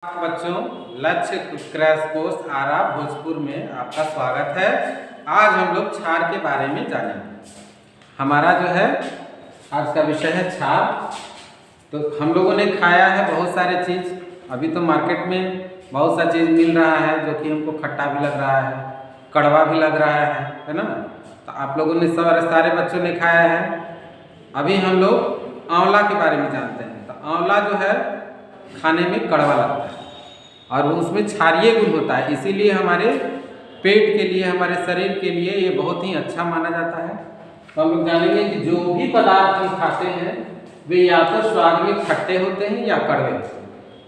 बच्चों, लक्ष्य crash course आरा भोजपुर में आपका स्वागत है। आज हम लोग क्षार के बारे में जानेंगे। हमारा जो है आज का विषय है क्षार। तो हम लोगों ने खाया है बहुत सारे चीज़। अभी तो मार्केट में बहुत सा चीज़ मिल रहा है जो कि हमको खट्टा भी लग रहा है, कड़वा भी लग रहा है ना। तो आप लोगों ने सारे बच्चों ने खाया है। अभी हम लोग आंवला के बारे में जानते हैं। तो आंवला जो है खाने में कड़वा लगता है और उसमें क्षारीय गुण होता है, इसीलिए हमारे पेट के लिए, हमारे शरीर के लिए ये बहुत ही अच्छा माना जाता है। तो हम लोग जानेंगे कि जो भी पदार्थ हम खाते हैं वे या तो स्वाद में खट्टे होते हैं या कड़वे होते हैं।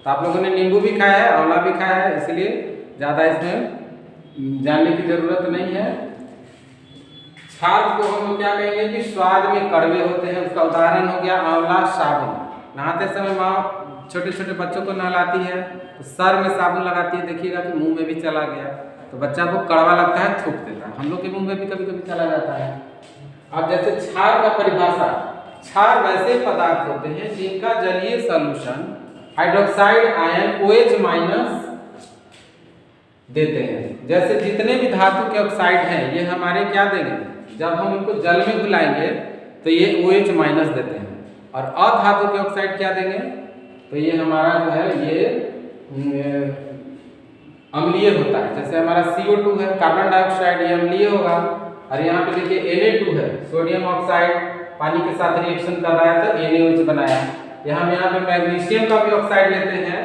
तो आप लोगों ने नींबू भी खाया है, आंवला भी खाया है, इसलिए ज़्यादा इसमें जानने की ज़रूरत नहीं है। क्षार को हम लोग क्या कहेंगे कि स्वाद में कड़वे होते हैं। उसका उदाहरण हो गया आंवला साबुन। नहाते समय माँ छोटे छोटे बच्चों को नहलाती है तो सर में साबुन लगाती है, देखिएगा कि मुंह में भी चला गया तो बच्चा को कड़वा लगता है, थूक देता है। हम लोग के मुंह में भी कभी कभी चला जाता है। अब जैसे क्षार का परिभाषा, क्षार वैसे पदार्थ होते हैं जिनका जलीय सॉल्यूशन हाइड्रोक्साइड आयन OH- देते हैं। जैसे जितने भी धातु के ऑक्साइड हैं ये हमारे क्या देंगे, जब हम इनको जल में घुलाएंगे तो ये OH- देते हैं। और अधातु के ऑक्साइड क्या देंगे, तो ये हमारा जो है ये अम्लीय होता है। जैसे हमारा CO2 है, कार्बन डाइऑक्साइड, ये अम्लीय होगा। और यहाँ पे देखिए Na2 है, सोडियम ऑक्साइड पानी के साथ रिएक्शन कर रहा है तो NaOH बनाया। यहाँ पे मैग्नीशियम का भी ऑक्साइड लेते हैं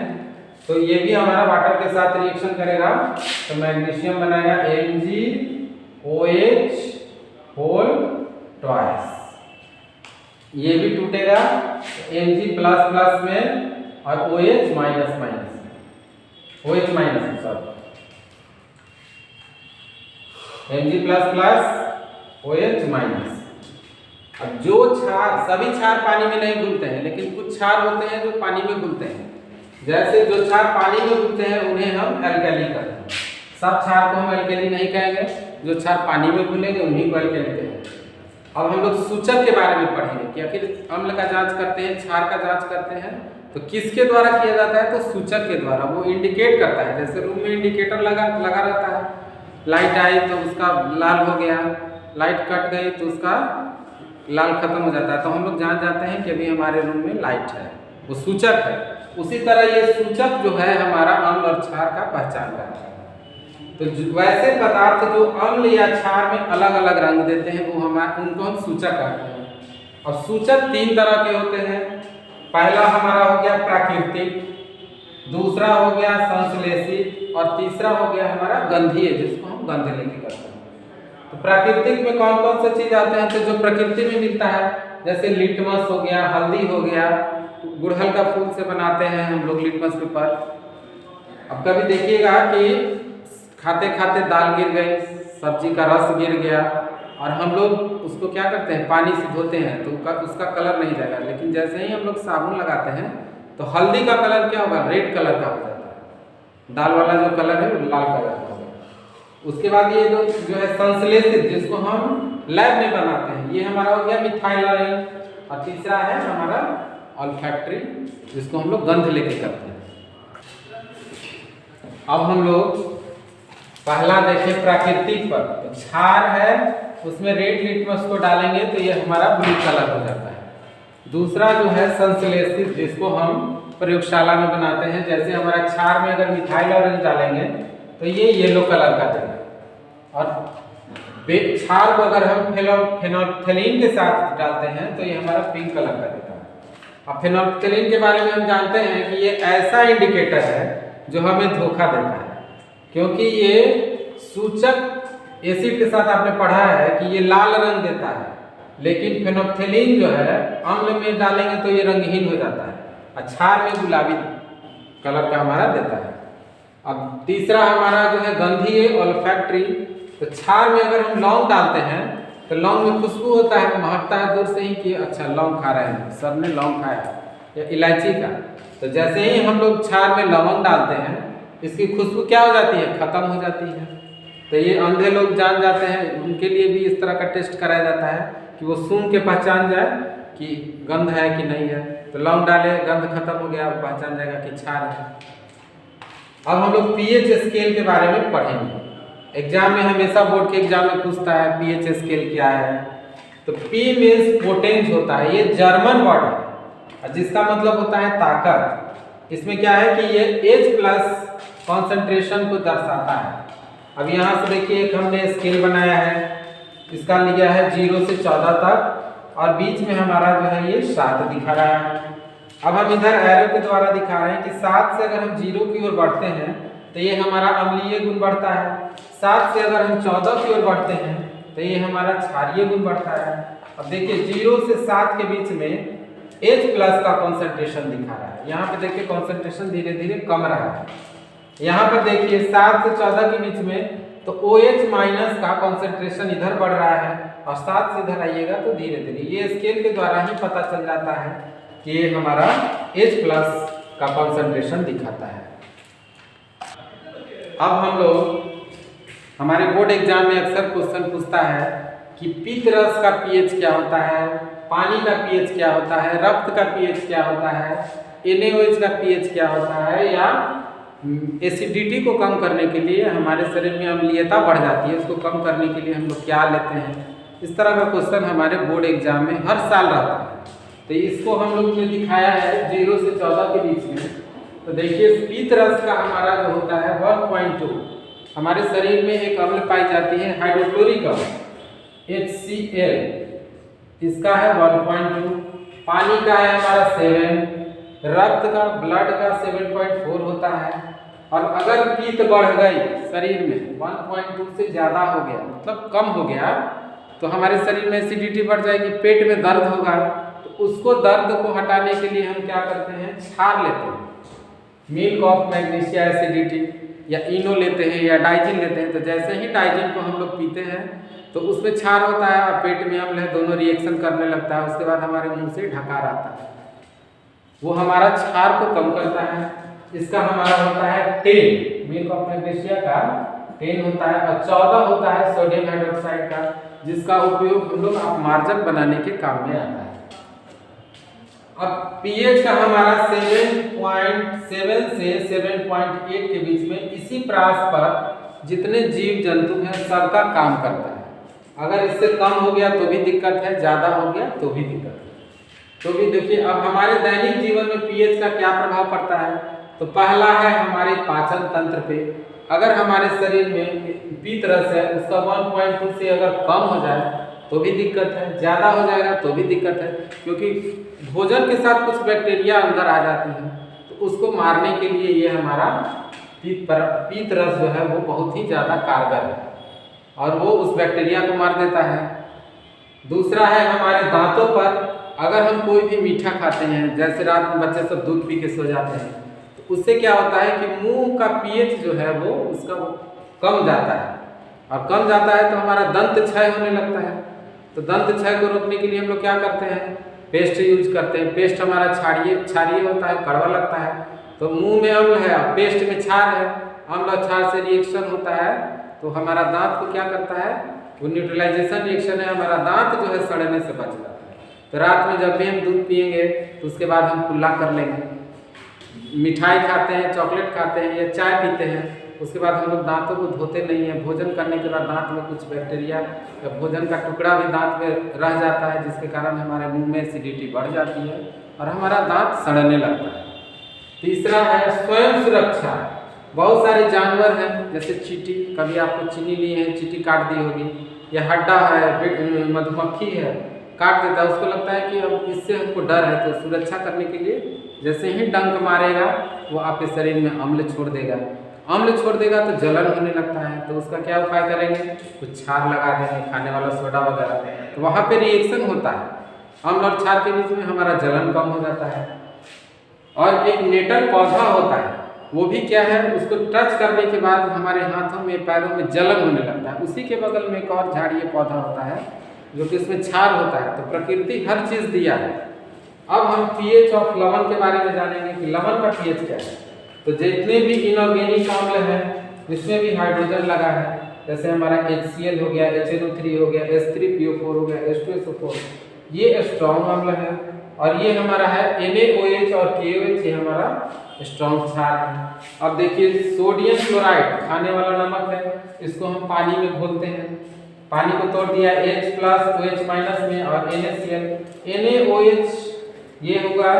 तो ये भी हमारा वाटर के साथ रिएक्शन करेगा तो मैग्नीशियम बनाएगा MgOH2। ये भी टूटेगा Mg++ में और OH- Mg++ अब जो क्षार, सभी क्षार पानी में नहीं घुलते हैं, लेकिन कुछ क्षार होते हैं जो पानी में घुलते हैं। जैसे जो क्षार पानी में घुलते हैं उन्हें हम एल्कली कहते हैं। सब क्षार को हम एल्कली नहीं कहेंगे, जो क्षार पानी में घुलेंगे उन्हीं को एल्कली कहेंगे। अब हम लोग सूचक के बारे में पढ़ेंगे कि आखिर अम्ल का जांच करते हैं, क्षार का जांच करते हैं तो किसके द्वारा किया जाता है, तो सूचक के द्वारा। वो इंडिकेट करता है, जैसे रूम में इंडिकेटर लगा रहता है। लाइट आई तो उसका लाल हो गया, लाइट कट गई तो उसका लाल खत्म हो जाता है। तो हम लोग जान जाते हैं कि अभी हमारे रूम में लाइट है, वो सूचक है। उसी तरह ये सूचक जो है हमारा अम्ल और क्षार का पहचान करता है। तो वैसे पदार्थ जो अम्ल या क्षार में अलग अलग रंग देते हैं वो उनको हम सूचक कहते हैं। और सूचक 3 तरह के होते हैं। पहला हमारा हो गया प्राकृतिक, दूसरा हो गया संश्लेषित और तीसरा हो गया हमारा गंधीय, जिसको हम गंध लेके करते हैं। तो प्राकृतिक में कौन कौन सा चीज आते हैं, तो जो प्रकृति में मिलता है, जैसे लिटमस हो गया, हल्दी हो गया, गुड़हल का फूल से बनाते हैं हम लोग लिटमस पेपर। अब कभी देखिएगा कि खाते खाते दाल गिर गई, सब्जी का रस गिर गया और हम लोग उसको क्या करते हैं, पानी से धोते हैं तो उसका कलर नहीं जाएगा। लेकिन जैसे ही हम लोग साबुन लगाते हैं तो हल्दी का कलर क्या होगा, रेड कलर का हो जाता है। दाल वाला जो कलर है वो लाल कलर का होगा। उसके बाद ये जो है संश्लेषित, जिसको हम लैब में बनाते हैं, ये हमारा हो गया मिथाइल। और तीसरा है हमारा ऑल्फैक्टरी, जिसको हम लोग गंध लेके करते हैं। अब हम लोग पहला देखें प्राकृतिक पर, तो क्षार है उसमें रेड लिटमस को डालेंगे तो ये हमारा ब्लू कलर हो जाता है। दूसरा जो है संश्लेषित, जिसको हम प्रयोगशाला में बनाते हैं, जैसे हमारा क्षार में अगर मिथाइल ऑरेंज डालेंगे तो ये येलो कलर का देगा। और क्षार को अगर हम फेनोल्फथलीन के साथ डालते हैं तो ये हमारा पिंक कलर का देता है। अब फेनोल्फथलीन के बारे में हम जानते हैं कि ये ऐसा इंडिकेटर है जो हमें धोखा देता है, क्योंकि ये सूचक एसिड के साथ आपने पढ़ा है कि ये लाल रंग देता है, लेकिन फेनोल्फथलीन जो है अम्ल में डालेंगे तो ये रंगहीन हो जाता है, क्षार में गुलाबी कलर का हमारा देता है। अब तीसरा हमारा जो है गंधीय ऑल्फैक्टरी, तो क्षार में अगर हम लौंग डालते हैं तो लौंग में खुशबू होता है, महकता है दूर से ही कि अच्छा लौंग खा रहे हैं, सबने लौंग खाया या इलायची का। तो जैसे ही हम लोग क्षार में लवंग डालते हैं इसकी खुशबू क्या हो जाती है, खत्म हो जाती है। तो ये अंधे लोग जान जाते हैं, उनके लिए भी इस तरह का टेस्ट कराया जाता है कि वो सूंघ के पहचान जाए कि गंध है कि नहीं है। तो लौंग डाले, गंध खत्म हो गया, पहचान जाएगा कि क्षार है। अब हम लोग पीएच स्केल के बारे में पढ़ेंगे। एग्जाम में हमेशा बोर्ड के एग्जाम में पूछता है पीएच स्केल क्या है। तो P मीन्स पोटेंस होता है, ये जर्मन वर्ड है जिसका मतलब होता है ताकत। इसमें क्या है कि ये H प्लस कॉन्सेंट्रेशन को दर्शाता है। अब यहाँ से देखिए एक हमने स्केल बनाया है, इसका लिया है 0 से 14 तक और बीच में हमारा जो है ये 7 दिखा रहा है। अब हम इधर एरो के द्वारा दिखा रहे हैं कि 7 से अगर हम 0 की ओर बढ़ते हैं तो ये हमारा अम्लीय गुण बढ़ता है। 7 से अगर हम 14 की ओर बढ़ते हैं तो ये हमारा क्षारीय गुण बढ़ता है। अब देखिए 0 से 7 के बीच में H प्लस का कॉन्सेंट्रेशन दिखा रहा है। यहाँ पे देखिए कॉन्सेंट्रेशन धीरे धीरे कम रहा है। यहाँ पर देखिए 7 से 14 के बीच में तो OH माइनस का कॉन्सेंट्रेशन इधर बढ़ रहा है और 7 से इधर आइएगा तो धीरे धीरे ये स्केल के द्वारा ही पता चल जाता है कि ये हमारा H प्लस का कॉन्सेंट्रेशन दिखाता है। अब हम लोग हमारे बोर्ड एग्जाम में अक्सर क्वेश्चन पूछता है कि पीत रस का पीएच क्या होता है, पानी का पीएच क्या होता है, रक्त का पीएच क्या होता है, NaOH का पीएच क्या होता है, या एसिडिटी को कम करने के लिए हमारे शरीर में अम्लीयता बढ़ जाती है, उसको कम करने के लिए हम लोग क्या लेते हैं। इस तरह का क्वेश्चन हमारे बोर्ड एग्जाम में हर साल रहता है। तो इसको हम लोग ने दिखाया है 0 से 14 के बीच में। तो देखिए पीत रस का हमारा जो होता है 1.2, हमारे शरीर में एक अम्ल पाई जाती है हाइड्रोक्लोरिक अम्ल HCl, इसका है 1.2। पानी का है हमारा 7, रक्त का ब्लड का 7.4 होता है। और अगर पीत बढ़ गई शरीर में 1.2 से ज़्यादा हो गया, मतलब कम हो गया, तो हमारे शरीर में एसिडिटी बढ़ जाएगी, पेट में दर्द होगा। तो उसको दर्द को हटाने के लिए हम क्या करते हैं, क्षार लेते हैं, मिल्क ऑफ मैग्नीशिया एसिडिटी, या इनो लेते हैं या डाइजिन लेते हैं। तो जैसे ही डाइजिन को हम लोग पीते हैं तो उसमें क्षार होता है और पेट में अम्ल है, दोनों रिएक्शन करने लगता है। उसके बाद हमारे मुंह से ढकार आता है, वो हमारा क्षार को कम करता है। इसका हमारा होता है 10, मिल्क ऑफ मैग्नीशिया का 10 होता है, और 14 होता है सोडियम हाइड्रोक्साइड का, जिसका उपयोग हम लोग अपमार्जक बनाने के काम में आता है। अब पीएच का हमारा 7.7 से 7.8 के बीच में इसी प्रास पर जितने जीव जंतु हैं सबका काम करता है। अगर इससे कम हो गया तो भी दिक्कत है, ज़्यादा हो गया तो भी दिक्कत है। तो भी देखिए अब हमारे दैनिक जीवन में पीएच का क्या प्रभाव पड़ता है। तो पहला है हमारे पाचन तंत्र पे। अगर हमारे शरीर में पीत रस है उसका 1.2 से अगर कम हो जाए तो भी दिक्कत है, ज़्यादा हो जाएगा तो भी दिक्कत है, क्योंकि भोजन के साथ कुछ बैक्टीरिया अंदर आ जाते हैं। तो उसको मारने के लिए ये हमारा पीत रस जो है वो बहुत ही ज़्यादा कारगर है और वो उस बैक्टीरिया को मार देता है। दूसरा है हमारे दांतों पर। अगर हम कोई भी मीठा खाते हैं, जैसे रात में बच्चे सब दूध पी के सो जाते हैं, तो उससे क्या होता है कि मुंह का पीएच जो है वो उसका कम जाता है, और कम जाता है तो हमारा दंत क्षय होने लगता है। तो दंत क्षय को रोकने के लिए हम लोग क्या करते हैं, पेस्ट यूज करते हैं। पेस्ट हमारा क्षारीय होता है, कड़वा लगता है। तो मुंह में अम्ल है और पेस्ट में क्षार है, अम्ल और क्षार से रिएक्शन होता है तो हमारा दांत को क्या करता है, वो न्यूट्रलाइजेशन रिएक्शन है, हमारा दांत जो है सड़ने से बच जाता है। तो रात में जब भी हम दूध पिएंगे तो उसके बाद हम कुल्ला कर लेंगे। मिठाई खाते हैं, चॉकलेट खाते हैं या चाय पीते हैं, उसके बाद हम लोग दांतों को धोते नहीं हैं। भोजन करने के बाद दांत में कुछ बैक्टीरिया या भोजन का टुकड़ा भी दांत में रह जाता है, जिसके कारण हमारे मुंह में एसिडिटी बढ़ जाती है और हमारा दांत सड़ने लगता है। तीसरा है स्वयं सुरक्षा। बहुत सारे जानवर हैं जैसे चींटी, कभी आपको चीनी लिए हैं, चींटी काट दी होगी, या हड्डा है, मधुमक्खी है, काट देता है। उसको लगता है कि अब इससे हमको डर है, तो सुरक्षा करने के लिए जैसे ही डंक मारेगा वो आपके शरीर में अम्ल छोड़ देगा। अम्ल छोड़ देगा तो जलन होने लगता है, तो उसका क्या उपाय करेंगे, कुछ क्षार लगा देंगे, खाने वाला सोडा वगैरह, तो वहाँ पे रिएक्शन होता है। अम्ल और क्षार के बीच में हमारा जलन कम हो जाता है। और एक नेटल पौधा होता है, वो भी क्या है, उसको टच करने के बाद हमारे हाथों में पैरों में जलन होने लगता है। उसी के बगल में एक और झाड़िए पौधा होता है जो कि उसमें क्षार होता है। तो प्रकृति हर चीज़ दिया है। अब हम पीएच ऑफ लवण के बारे में जानेंगे कि लवण का पीएच क्या है। तो जितने भी इनऑर्गेनिक अम्ल हैं जिसमें भी हाइड्रोजन लगा है, जैसे हमारा HCl हो गया, HNO3 हो गया, H3PO4 हो गया, H2SO4, ये स्ट्रॉन्ग अम्ल है। और ये हमारा है NaOH और KOH, ये हमारा स्ट्रॉन्ग क्षार है। अब देखिए सोडियम क्लोराइड खाने वाला नमक है, इसको हम पानी में घोलते हैं। पानी को तोड़ दिया H प्लस OH माइनस में और NaCl, NaOH ये होगा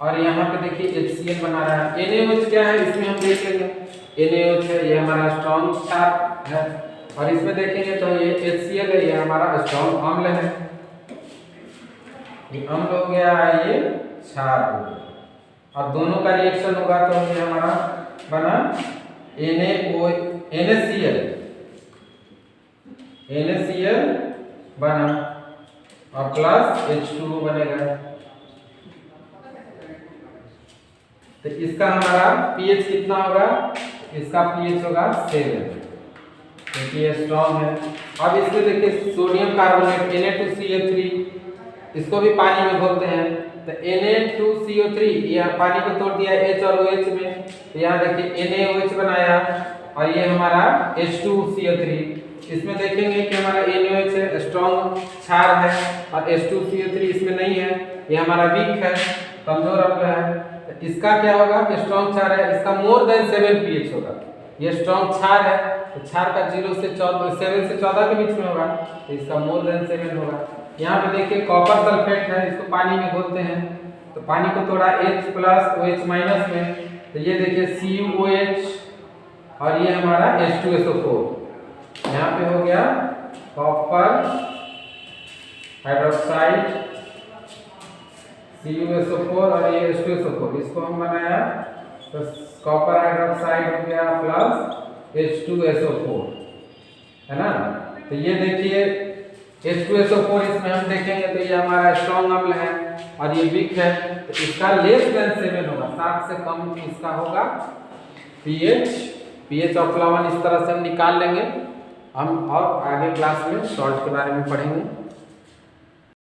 और यहाँ पे देखिए HCl बना रहा है। NaOH क्या है इसमें हम देख लेंगे, NaOH है ये हमारा स्ट्रॉन्ग क्षार है और इसमें देखेंगे तो ये HCl है, ये हमारा स्ट्रॉन्ग अम्ल है। ये अम्ल हो गया, ये क्षार हो गया और दोनों का रिएक्शन होगा तो ये हमारा बना NaCl बना और प्लस H2O बनेगा। तो इसका हमारा pH कितना होगा, इसका pH होगा 7 क्योंकि ये स्ट्रॉन्ग है। अब इसमें देखिए सोडियम कार्बोनेट Na2CO3, इसको भी पानी में घोलते हैं तो Na2CO3 यह पानी को तोड़ दिया H और OH में, तो यहाँ देखिए NaOH बनाया और ये हमारा H2CO3। इसमें देखेंगे कि हमारा NaOH है स्ट्रॉन्ग क्षार है और H2CO3 इसमें नहीं है, ये हमारा वीक है, कमजोर अम्ल है। तो इसका क्या होगा, स्ट्रॉन्ग क्षार है, इसका मोर देन 7 pH होगा। ये स्ट्रॉन्ग क्षार है तो क्षार का 7 से 14 के बीच में होगा, तो इसका मोर देन 7 होगा। यहाँ पे देखिए कॉपर सल्फेट है, इसको पानी में घोलते हैं तो पानी को थोड़ा H प्लस OH माइनस में, तो ये देखिए CuOH और ये हमारा H2SO4। यहाँ पे हो गया कॉपर हाइड्रोक्साइड CuSO4 और ये H2SO4, इसको हम बनाया तो कॉपर हाइड्रोक्साइड हो गया प्लस H2SO4, है ना। तो ये देखिए H2SO4 इसमें हम देखेंगे तो ये हमारा स्ट्रॉन्ग अम्ल है और ये वीक है, तो इसका लेस देन 7 होगा, 7 से कम इसका होगा pH ऑफ फ्लावन। इस तरह से हम निकाल लेंगे। हम और आगे क्लास में सॉल्ट के बारे में पढ़ेंगे।